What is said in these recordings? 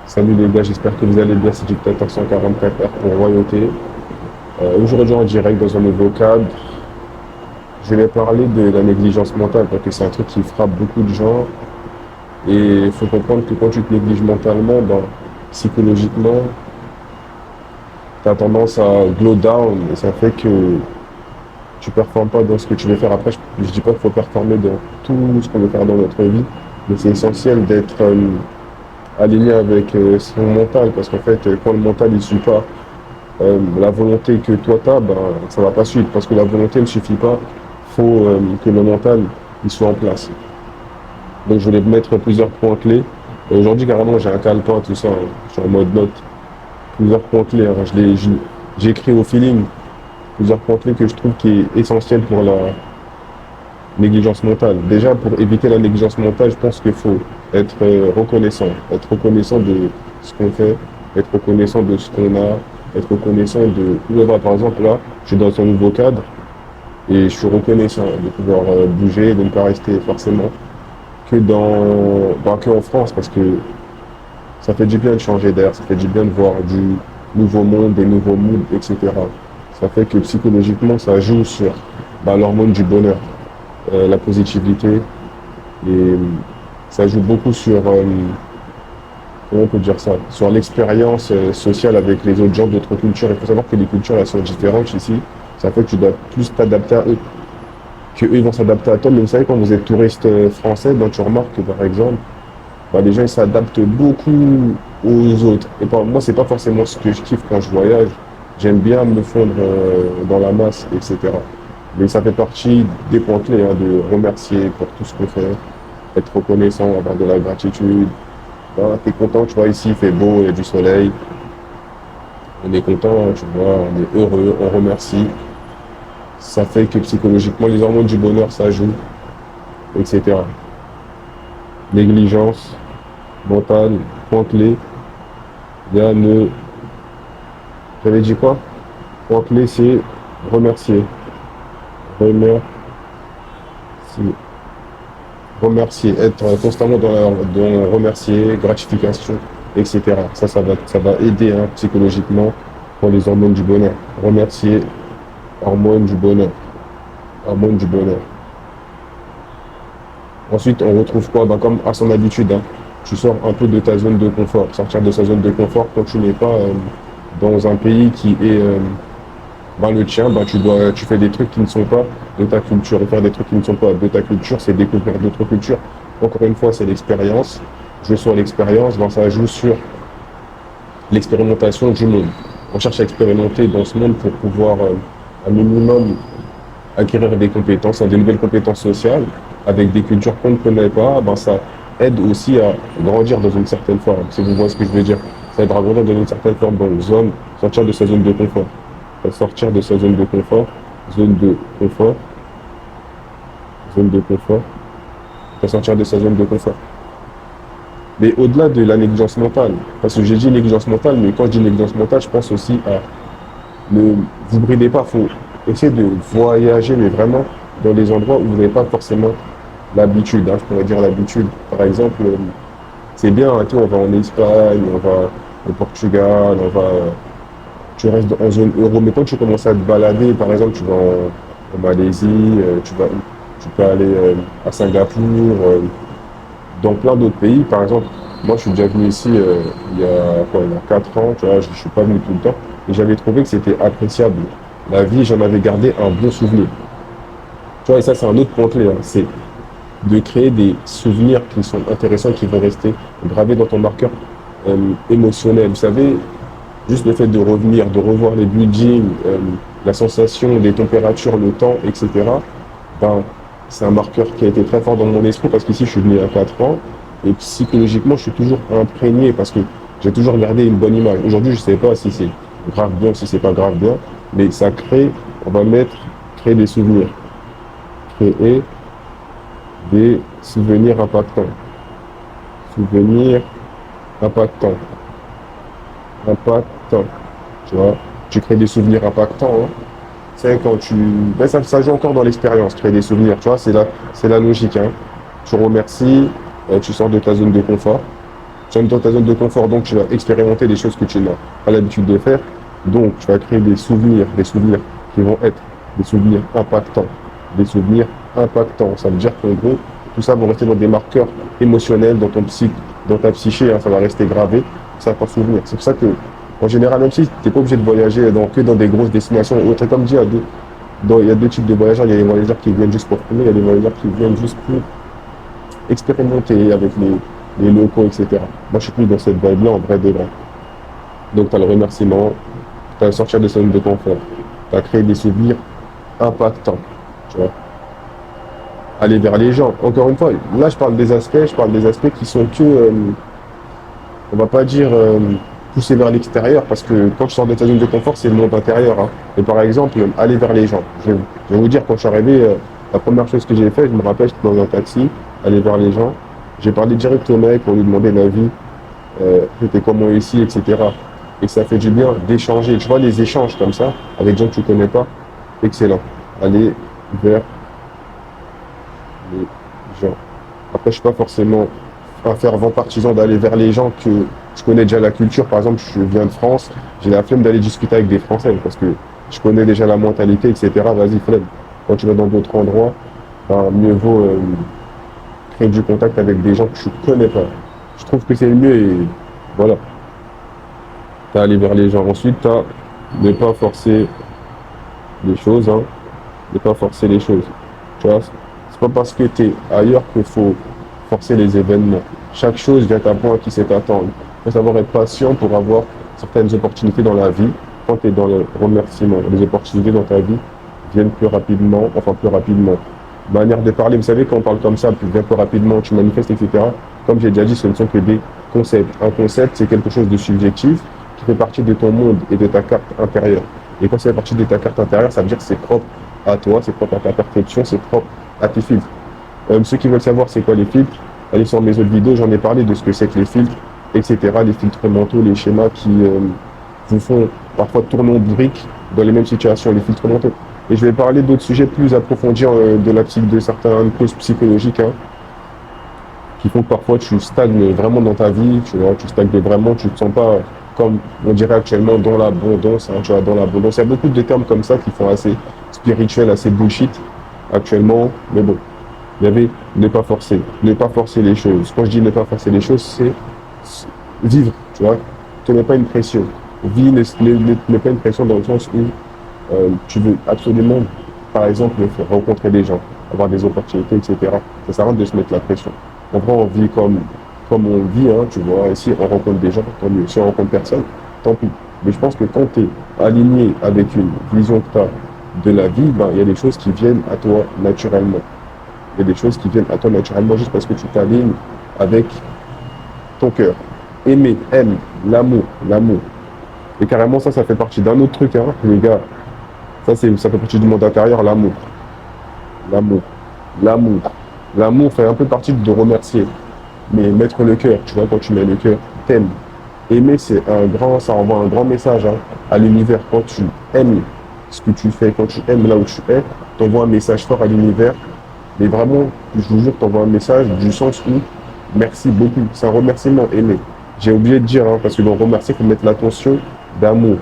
Salut les gars, j'espère que vous allez bien, c'est Dictateur 144 R pour Royauté. Aujourd'hui en direct dans un nouveau cadre, je vais parler de la négligence mentale parce que c'est un truc qui frappe beaucoup de gens et il faut comprendre que quand tu te négliges mentalement, ben, psychologiquement, tu as tendance à glow down et ça fait que tu performes pas dans ce que tu veux faire. Après, je dis pas qu'il faut performer dans tout ce qu'on veut faire dans notre vie, mais c'est essentiel d'être aligné avec son mental parce qu'en fait, quand le mental ne suit pas la volonté que toi tu as, ben, ça va pas suivre parce que la volonté ne suffit pas. Il faut que le mental il soit en place. Donc je voulais mettre plusieurs points clés. Aujourd'hui, carrément, j'ai un calepin, tout ça, hein. Je suis en mode note. Plusieurs points clés, hein. J'ai écrit au feeling plusieurs points clés que je trouve qui est essentiel pour la négligence mentale. Déjà, pour éviter la négligence mentale, je pense qu'il faut être reconnaissant de ce qu'on fait, être reconnaissant de ce qu'on a, être reconnaissant de où on va. Par exemple, là, je suis dans un nouveau cadre et je suis reconnaissant de pouvoir bouger, de ne pas rester forcément que en France, parce que ça fait du bien de changer d'air, ça fait du bien de voir du nouveau monde, des nouveaux moods, etc. Ça fait que psychologiquement, ça joue sur l'hormone du bonheur, la positivité, et ça joue beaucoup sur, comment on peut dire ça, sur l'expérience sociale avec les autres gens d'autres cultures. Il faut savoir que les cultures, elles sont différentes ici. Ça fait que tu dois plus t'adapter à eux, que eux, ils vont s'adapter à toi. Mais vous savez, quand vous êtes touriste français, ben, tu remarques que, par exemple, les gens, ils s'adaptent beaucoup aux autres. Et moi, c'est pas forcément ce que je kiffe quand je voyage. J'aime bien me fondre dans la masse, etc. Mais ça fait partie des points clés, hein, de remercier pour tout ce qu'on fait, être reconnaissant, avoir de la gratitude. Ben, t'es content, tu vois, ici il fait beau, il y a du soleil. On est content, tu vois, on est heureux, on remercie. Ça fait que psychologiquement, les hormones du bonheur, ça joue, etc. Négligence, mentale, point clé. Il y a le... J'avais dit quoi? Point clé, c'est remercier. Remercier. Remercier. Être constamment dans remercier, gratification, etc. Ça va aider, hein, psychologiquement pour les hormones du bonheur. Remercier, hormones du bonheur. Hormones du bonheur. Ensuite, on retrouve quoi? Ben, comme à son habitude, hein, tu sors un peu de ta zone de confort. Sortir de sa zone de confort quand tu n'es pas dans un pays qui est le tien, tu fais des trucs qui ne sont pas de ta culture. Et faire des trucs qui ne sont pas de ta culture, c'est découvrir d'autres cultures. Encore une fois, c'est l'expérience. Jouer sur l'expérience, ben, ça joue sur l'expérimentation du monde. On cherche à expérimenter dans ce monde pour pouvoir un minimum acquérir des compétences, hein, des nouvelles compétences sociales, avec des cultures qu'on ne connaît pas, ben ça aide aussi à grandir dans une certaine forme. Si vous voyez ce que je veux dire, ça aide à grandir dans une certaine forme, dans une zone, sortir de sa zone de confort. Sortir de sa zone de confort, zone de confort, zone de confort, sortir de sa zone de confort. Mais au-delà de la négligence mentale, parce que j'ai dit négligence mentale, mais quand je dis négligence mentale, je pense aussi à ne vous bridez pas, faut essayer de voyager, mais vraiment dans des endroits où vous n'avez pas forcément l'habitude, hein, je pourrais dire l'habitude. Par exemple, c'est bien, hein, on va en Espagne, on va au Portugal, tu restes en zone euro, mais quand tu commences à te balader, par exemple, tu vas en Malaisie, tu peux aller à Singapour, dans plein d'autres pays, par exemple. Moi, je suis déjà venu ici il y a 4 ans, tu vois, je ne suis pas venu tout le temps, et j'avais trouvé que c'était appréciable. La vie, j'en avais gardé un bon souvenir. Tu vois, et ça, c'est un autre point clé, hein, c'est de créer des souvenirs qui sont intéressants, qui vont rester gravés dans ton marqueur émotionnel. Vous savez, juste le fait de revenir, de revoir les buildings, la sensation, les températures, le temps, etc., ben, c'est un marqueur qui a été très fort dans mon esprit parce qu'ici, je suis venu il y a 4 ans et psychologiquement, je suis toujours imprégné parce que j'ai toujours gardé une bonne image. Aujourd'hui, je ne sais pas si c'est grave bien, si c'est pas grave bien, mais ça crée, on va mettre, créer des souvenirs. Créer des souvenirs impactants. Souvenirs impactants. Impactants. Tu vois, tu crées des souvenirs impactants, hein. C'est quand tu... Ben, ça joue encore dans l'expérience, créer des souvenirs. Tu vois, c'est la logique, hein. Tu remercies, tu sors de ta zone de confort. Tu es dans ta zone de confort, donc tu vas expérimenter des choses que tu n'as pas l'habitude de faire. Donc, tu vas créer des souvenirs qui vont être des souvenirs impactants. Des souvenirs impactants. Ça veut dire qu'en gros, tout ça va rester dans des marqueurs émotionnels, dans ta psyché, hein, ça va rester gravé, ça va t'en souvenir. C'est pour ça que, en général, même si tu n'es pas obligé de voyager que dans des grosses destinations ou autres, comme dit, il y a deux types de voyageurs. Il y a les voyageurs qui viennent juste pour filmer, il y a les voyageurs qui viennent juste pour expérimenter avec les locaux, etc. Moi, je suis plus dans cette vibe-là, en vrai de vrai. Donc, tu as le remerciement, tu as sortir de sa zone de confort, tu as créé des souvenirs impactants, tu vois. Aller vers les gens. Encore une fois, là, je parle des aspects qui sont on va pas dire pousser vers l'extérieur, parce que quand je sors de ta zone de confort, c'est le monde intérieur. Hein. Et par exemple, aller vers les gens. Je vais vous dire, quand je suis arrivé, la première chose que j'ai fait, je me rappelle, j'étais dans un taxi, aller vers les gens. J'ai parlé direct au mec pour lui demander l'avis, c'était comment ici, etc. Et ça fait du bien d'échanger. Tu vois, les échanges comme ça, avec des gens que tu connais pas, excellent. Aller vers les gens. Après, je suis pas forcément un fervent partisan d'aller vers les gens que je connais déjà la culture. Par exemple, je viens de France, j'ai la flemme d'aller discuter avec des Français parce que je connais déjà la mentalité, etc. Vas-y, flemme. Quand tu vas dans d'autres endroits, ben, mieux vaut créer du contact avec des gens que tu connais pas. Je trouve que c'est le mieux et voilà. T'as aller vers les gens. Ensuite, t'as ne pas forcer les choses, hein. Ne pas forcer les choses. Tu vois, c'est pas parce que tu es ailleurs qu'il faut forcer les événements. Chaque chose vient à un point qui s'est attendre. Il faut savoir être patient pour avoir certaines opportunités dans la vie. Quand tu es dans le remerciement, les opportunités dans ta vie viennent plus rapidement, enfin plus rapidement. Manière de parler, vous savez, quand on parle comme ça, plus bien plus rapidement, tu manifestes, etc. Comme j'ai déjà dit, ce ne sont que des concepts. Un concept, c'est quelque chose de subjectif qui fait partie de ton monde et de ta carte intérieure. Et quand c'est partie de ta carte intérieure, ça veut dire que c'est propre à toi, c'est propre à ta perception, c'est propre à tes filtres. Ceux qui veulent savoir c'est quoi les filtres, allez sur mes autres vidéos, j'en ai parlé de ce que c'est que les filtres, etc. Les filtres mentaux, les schémas qui vous font parfois tourner en briques dans les mêmes situations, les filtres mentaux. Et je vais parler d'autres sujets plus approfondis de certaines causes psychologiques, hein, qui font que parfois tu stagnes vraiment dans ta vie, tu vois, tu stagnes vraiment, tu te sens pas comme on dirait actuellement dans l'abondance, hein, tu vois, dans l'abondance. Il y a beaucoup de termes comme ça qui font assez spirituel, assez bullshit actuellement, mais bon. Il y avait ne pas forcer les choses. Quand je dis ne pas forcer les choses, c'est vivre, tu vois. Tu n'es pas une pression. Vie n'est pas une pression dans le sens où tu veux absolument, par exemple, rencontrer des gens, avoir des opportunités, etc. Ça sert à rien de se mettre la pression. En vrai, on vit comme on vit, hein, tu vois. Ici, on rencontre des gens, tant mieux. Si on rencontre personne, tant pis. Mais je pense que quand tu es aligné avec une vision que tu as de la vie, ben, il y a des choses qui viennent à toi naturellement. Il y a des choses qui viennent à toi naturellement juste parce que tu t'alignes avec ton cœur. Aimer, aime, l'amour, l'amour. Et carrément, ça fait partie d'un autre truc, hein, les gars. Ça fait partie du monde intérieur, l'amour. L'amour. L'amour. L'amour fait un peu partie de remercier. Mais mettre le cœur, tu vois, quand tu mets le cœur, t'aimes. Aimer, ça envoie un grand message, hein, à l'univers. Quand tu aimes ce que tu fais, quand tu aimes là où tu es, t'envoies un message fort à l'univers. Mais vraiment, je vous jure, t'envoies un message du sens où merci beaucoup. C'est un remerciement aimé. J'ai oublié de dire, hein, parce que dans remercier, il faut mettre l'attention d'amour,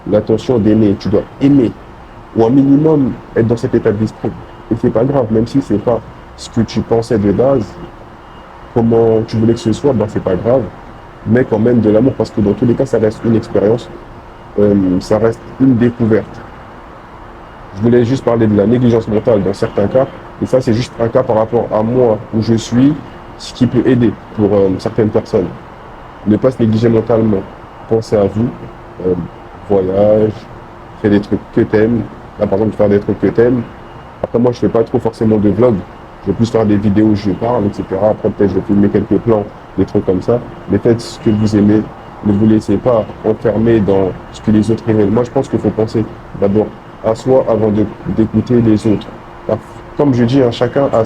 l'attention d'aimer. Tu dois aimer, ou un minimum être dans cet état d'esprit. Et c'est pas grave, même si c'est pas ce que tu pensais de base, comment tu voulais que ce soit, ben c'est pas grave. Mais quand même de l'amour, parce que dans tous les cas, ça reste une expérience, ça reste une découverte. Je voulais juste parler de la négligence mentale dans certains cas. Et ça, c'est juste un cas par rapport à moi, où je suis, ce qui peut aider pour certaines personnes. Ne pas se négliger mentalement. Pensez à vous, voyage, fais des trucs que t'aimes. Là, par exemple, faire des trucs que t'aimes. Après, moi, je fais pas trop forcément de vlog. Je vais plus faire des vidéos où je parle, etc. Après, peut-être, je vais filmer quelques plans, des trucs comme ça. Mais faites ce que vous aimez. Ne vous laissez pas enfermer dans ce que les autres aiment. Moi, je pense qu'il faut penser d'abord à soi avant d'écouter les autres. Comme je dis, hein, chacun a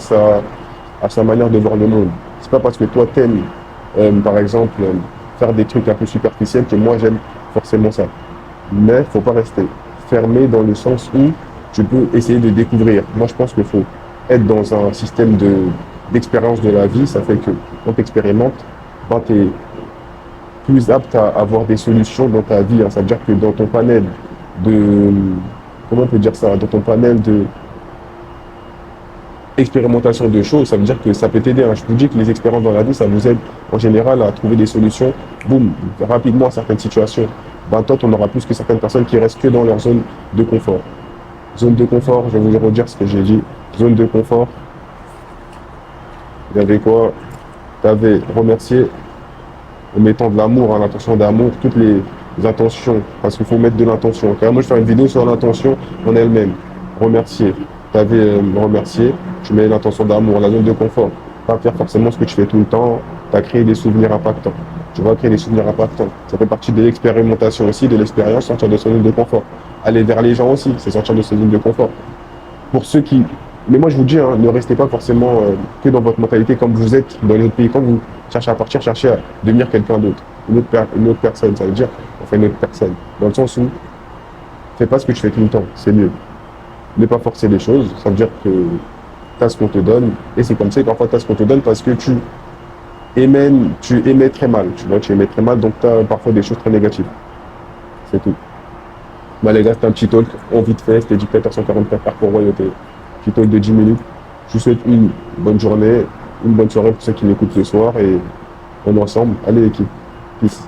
sa manière de voir le monde. C'est pas parce que toi t'aimes, par exemple, faire des trucs un peu superficiels que moi j'aime forcément ça. Mais faut pas rester fermé dans le sens où tu peux essayer de découvrir. Moi je pense qu'il faut être dans un système d'expérience de la vie. Ça fait que quand tu expérimentes, ben, plus apte à avoir des solutions dans ta vie, hein. Ça veut dire que dans ton panel de, comment on peut dire ça, dans ton panel de expérimentation de choses, ça veut dire que ça peut t'aider, hein. Je vous dis que les expériences dans la vie, ça vous aide en général à trouver des solutions, boum, rapidement à certaines situations. Ben, toi, on aura plus que certaines personnes qui restent que dans leur zone de confort. Zone de confort, je vais vous redire ce que j'ai dit. Zone de confort, il y avait quoi? Tu avais remercié en mettant de l'amour, hein, l'intention d'amour, toutes les intentions, parce qu'il faut mettre de l'intention. Moi, je vais faire une vidéo sur l'intention en elle-même. Remercier. Tu avais remercié, tu mets l'intention d'amour, la zone de confort. Pas faire forcément ce que tu fais tout le temps, tu as créé des souvenirs impactants. Tu vas créer des souvenirs impactants. Ça fait partie de l'expérimentation aussi, de l'expérience, sortir de sa zone de confort. Aller vers les gens aussi, c'est sortir de sa zone de confort. Pour ceux qui... Mais moi, je vous dis, hein, ne restez pas forcément que dans votre mentalité comme vous êtes dans les autres pays. Quand vous cherchez à partir, cherchez à devenir quelqu'un d'autre, une autre personne. Ça veut dire, enfin, une autre personne. Dans le sens où, fais pas ce que tu fais tout le temps, c'est mieux. Ne pas forcer les choses, ça veut dire que tu as ce qu'on te donne, et c'est comme ça, et parfois tu as ce qu'on te donne parce que tu émets très mal, tu vois, tu émets très mal, donc tu as parfois des choses très négatives. C'est tout. Bah les gars, c'était un petit talk, en vite fait, c'était Dictateur 144 par pour Royauté. Petit talk de 10 minutes. Je vous souhaite une bonne journée, une bonne soirée pour ceux qui m'écoutent ce soir, et on est ensemble. Allez l'équipe. Peace.